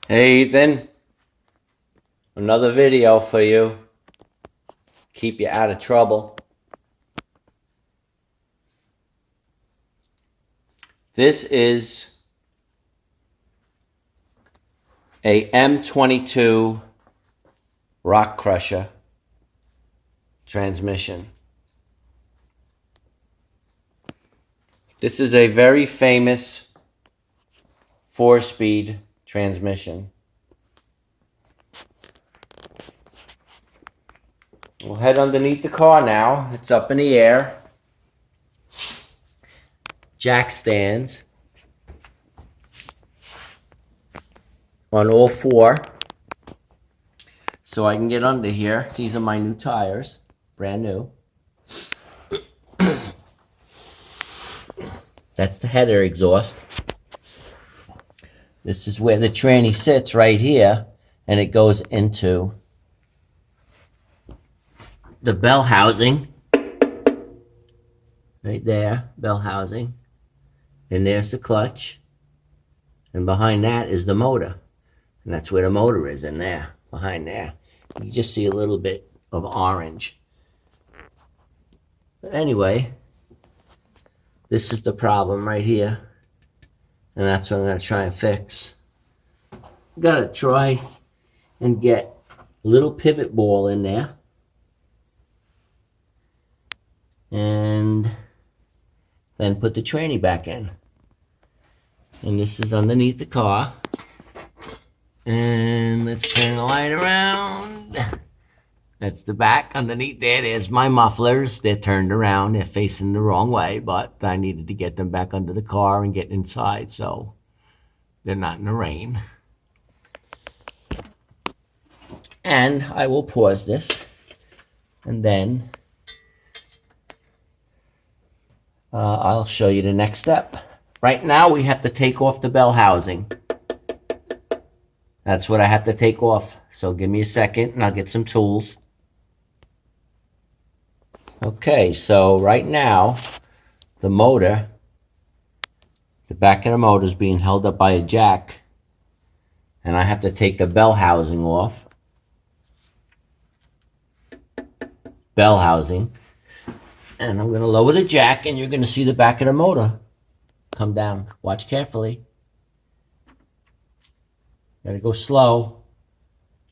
Hey Ethan, another video for you. Keep you out of trouble. This is a M-22 rock crusher transmission. This is a very famous 4-speed transmission. We'll head underneath the car now. It's up in the air. Jack stands on all four so I can get under here. These are my new tires, brand new. That's the header exhaust. This is where the tranny sits right here, and it goes into the bell housing. Right there, bell housing. And there's the clutch. And behind that is the motor. And that's where the motor is, in there, behind there. You just see a little bit of orange. But anyway, this is the problem right here. And that's what I'm going to try and fix. I've got to try and get a little pivot ball in there. And then put the tranny back in. And this is underneath the car. And let's turn the light around. That's the back. Underneath there, there's my mufflers. They're turned around. They're facing the wrong way, but I needed to get them back under the car and get inside so they're not in the rain. And I will pause this, and then I'll show you the next step. Right now, we have to take off the bell housing. That's what I have to take off. So give me a second, and I'll get some tools. Okay, so right now, the motor, the back of the motor is being held up by a jack, and I have to take the bell housing off. Bell housing. And I'm going to lower the jack, and you're going to see the back of the motor come down. Watch carefully. Got to go slow.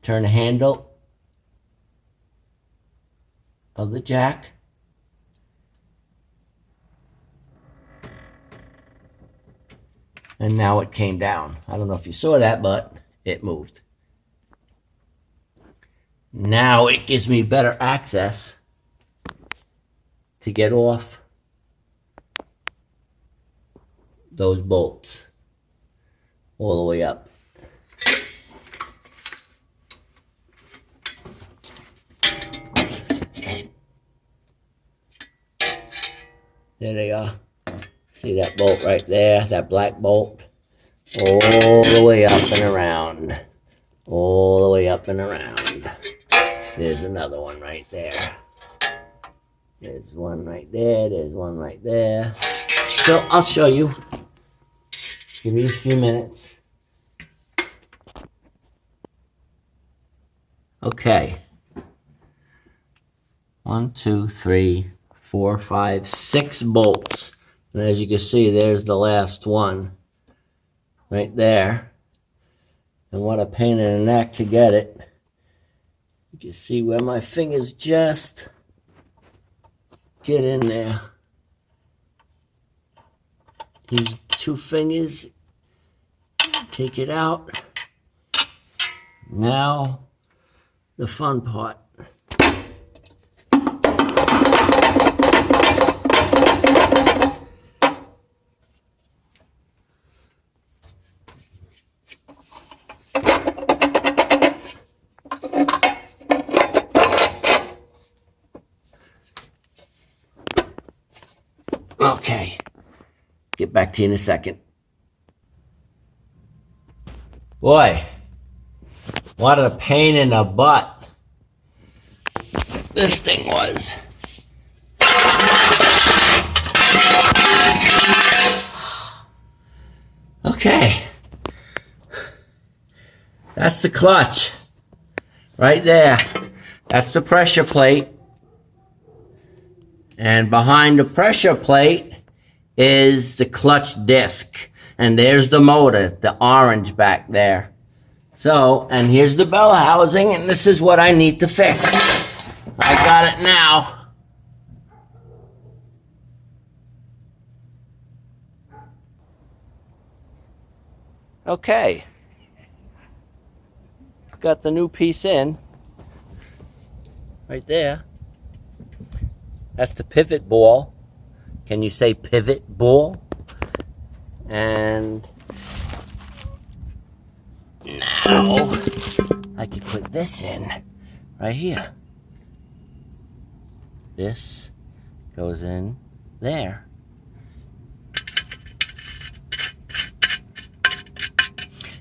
Turn the handle of the jack. And now it came down. I don't know if you saw that, but it moved. Now it gives me better access to get off those bolts all the way up. There they are. See that bolt right there, that black bolt? All the way up and around. All the way up and around. There's another one right there. There's one right there. There's one right there. So I'll show you. Give me a few minutes. Okay. 1, 2, 3, 4, 5, 6 bolts. And as you can see, there's the last one right there. And what a pain in the neck to get it. You can see where my fingers just get in there. Use 2 fingers. Take it out. Now, the fun part. Okay, get back to you in a second. Boy, what a pain in the butt this thing was. Okay, That's the clutch. Right there. That's the pressure plate. And behind the pressure plate is the clutch disc. And there's the motor, the orange back there. So, and here's the bell housing, and this is what I need to fix. I got it now. Okay. Got the new piece in. Right there. That's the pivot ball. Can you say pivot ball? And now I can put this in right here. This goes in there.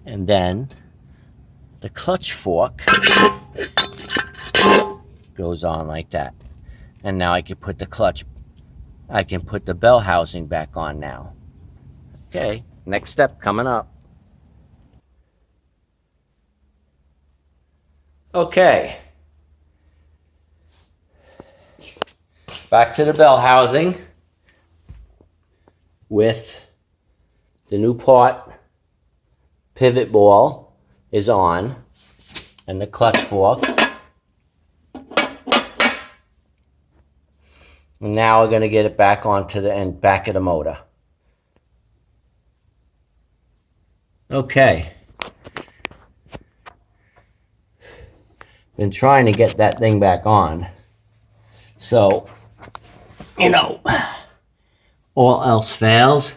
And then the clutch fork goes on like that. And now I can put the clutch, I can put the bell housing back on now. Okay, next step coming up. Okay. Back to the bell housing with the new part. Pivot ball is on, and the clutch fork. And now we're going to get it back onto the end, back of the motor. Okay. Been trying to get that thing back on. So, you know, all else fails,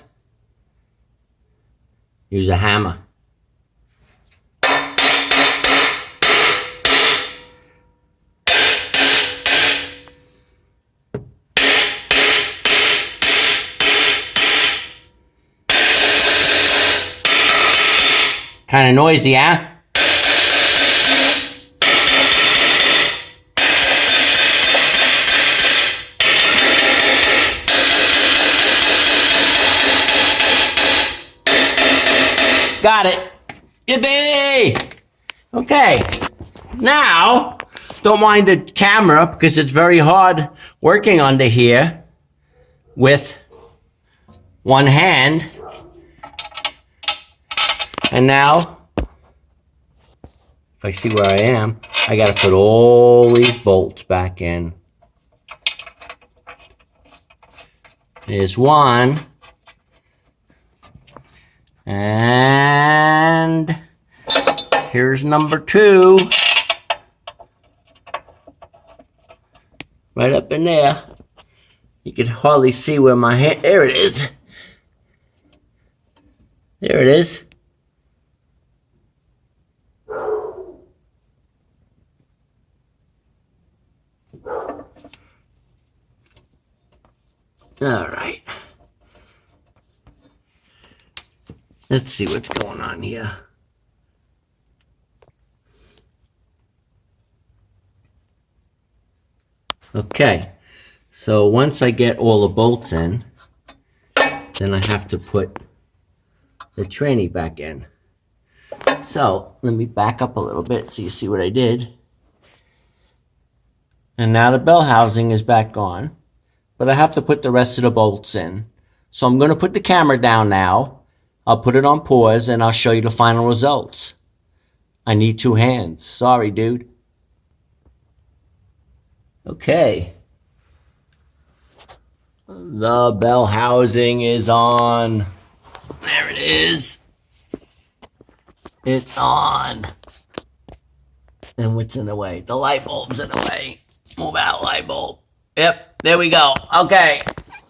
use a hammer. Kind of noisy, huh? Got it. Yippee! Okay. Now, don't mind the camera because it's very hard working under here with one hand. And now, if I see where I am, I got to put all these bolts back in. There's one. And here's number 2. Right up in there. You can hardly see where my hand, there it is. There it is. All right. Let's see what's going on here. Okay. So once I get all the bolts in, then I have to put the tranny back in. So let me back up a little bit so you see what I did. And now the bell housing is back on. But I have to put the rest of the bolts in. So I'm going to put the camera down now. I'll put it on pause and I'll show you the final results. I need 2 hands. Sorry, dude. Okay. The bell housing is on. There it is. It's on. And what's in the way? The light bulb's in the way. Move out, light bulb. Yep, there we go. Okay,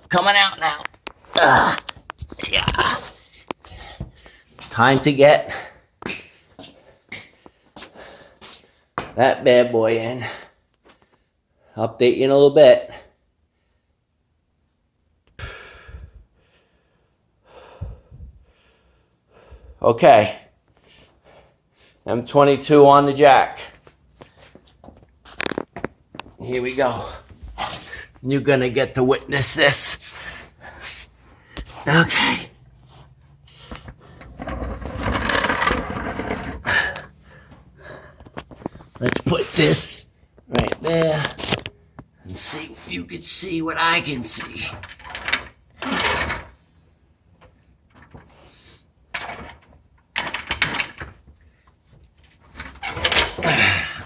coming out now. Yeah. Time to get that bad boy in. Update you in a little bit. Okay. M-22 on the jack. Here we go. You're gonna get to witness this. Okay. this right there and see if you can see what I can see.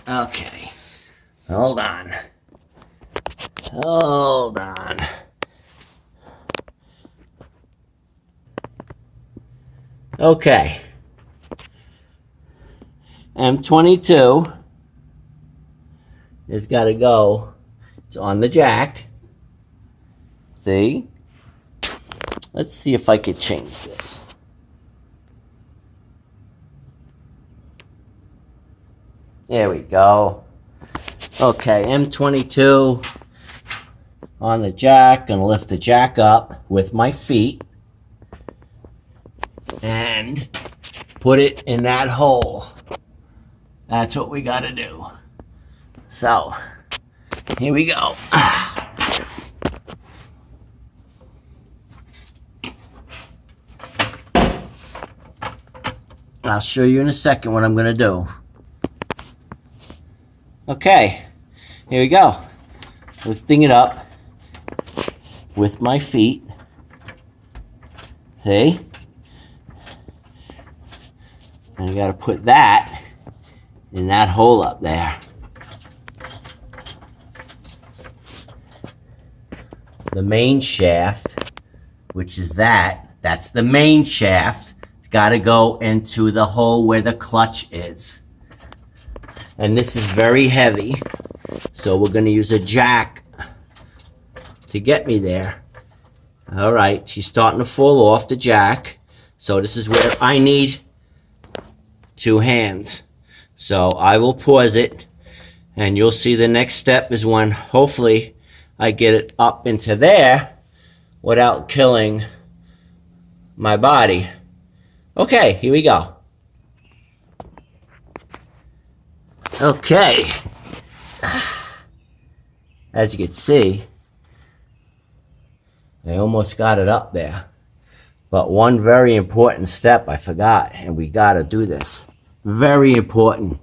Okay, hold on. Hold on. Okay. M-22 has got to go. It's on the jack. See? Let's see if I could change this. There we go. Okay, M-22 on the jack. Gonna lift the jack up with my feet and put it in that hole. That's what we gotta do. So, here we go. I'll show you in a second what I'm gonna do. Okay, here we go. Lifting it up with my feet. See? And I gotta put that in that hole up there. The main shaft, which is that's the main shaft. It's gotta go into the hole where the clutch is. And this is very heavy, so we're gonna use a jack to get me there. All right, she's starting to fall off the jack. So this is where I need 2 hands. So I will pause it, and you'll see the next step is when hopefully I get it up into there without killing my body. Okay, here we go. Okay. As you can see, I almost got it up there. But one very important step I forgot, and we gotta do this. Very important.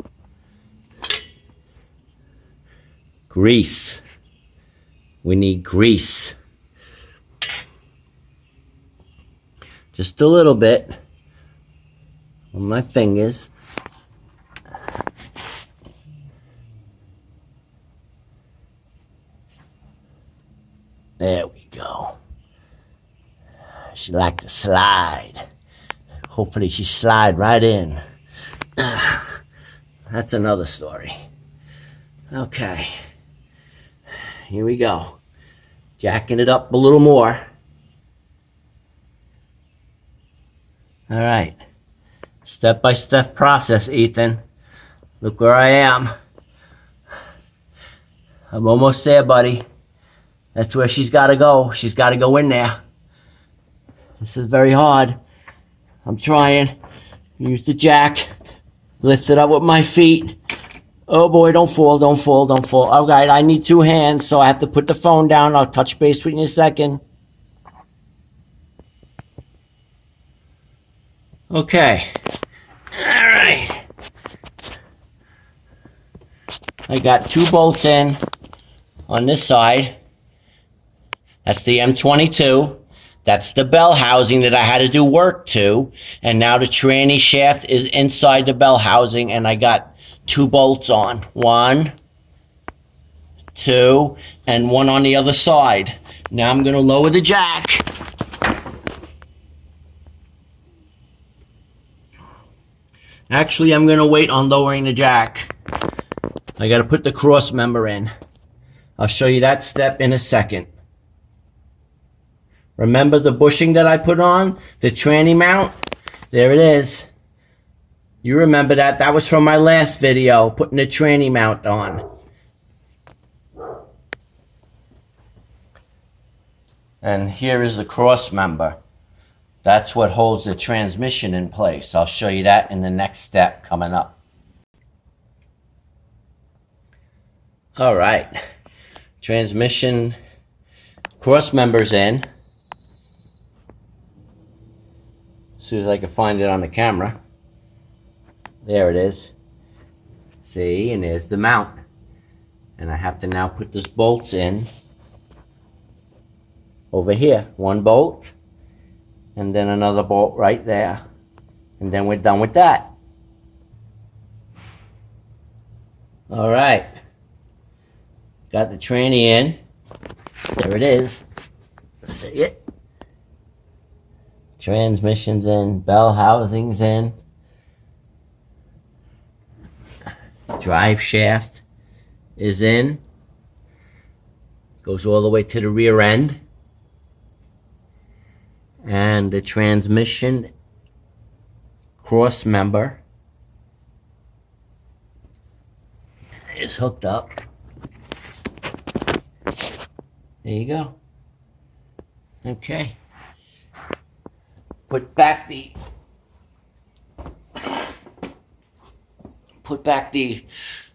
Grease. We need grease. Just a little bit on my fingers. There we go. She liked to slide. Hopefully she slide right in. That's another story. Okay. Here we go. Jacking it up a little more. All right. Step-by-step process, Ethan. Look where I am. I'm almost there, buddy. That's where she's got to go. She's got to go in there. This is very hard. I'm trying. Use the jack. Lift it up with my feet. Oh boy, don't fall, don't fall, don't fall. All right, I need 2 hands, so I have to put the phone down. I'll touch base with you in a second. Okay. All right. I got 2 bolts in on this side. That's the M-22. That's the bell housing that I had to do work to. And now the tranny shaft is inside the bell housing, and I got 2 bolts on. 1, 2, and 1 on the other side. Now I'm going to lower the jack. Actually, I'm going to wait on lowering the jack. I got to put the cross member in. I'll show you that step in a second. Remember the bushing that I put on? The tranny mount? There it is. You remember that. That was from my last video, putting the tranny mount on. And here is the cross member. That's what holds the transmission in place. I'll show you that in the next step coming up. All right. Transmission cross members in. As soon as I can find it on the camera. There it is. See, and there's the mount. And I have to now put these bolts in over here. One bolt, and then another bolt right there. And then we're done with that. All right. Got the tranny in. There it is. See it? Transmission's in. Bell housing's in. Drive shaft is in. Goes all the way to the rear end. And the transmission cross member is hooked up. There you go. Okay. Put back the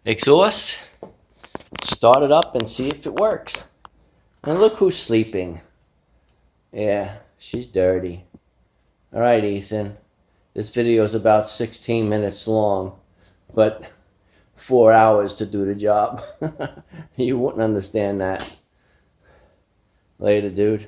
exhaust, start it up and see if it works. And look who's sleeping. Yeah, she's dirty. All right, Ethan. This video is about 16 minutes long, but 4 hours to do the job. You wouldn't understand that. Later, dude.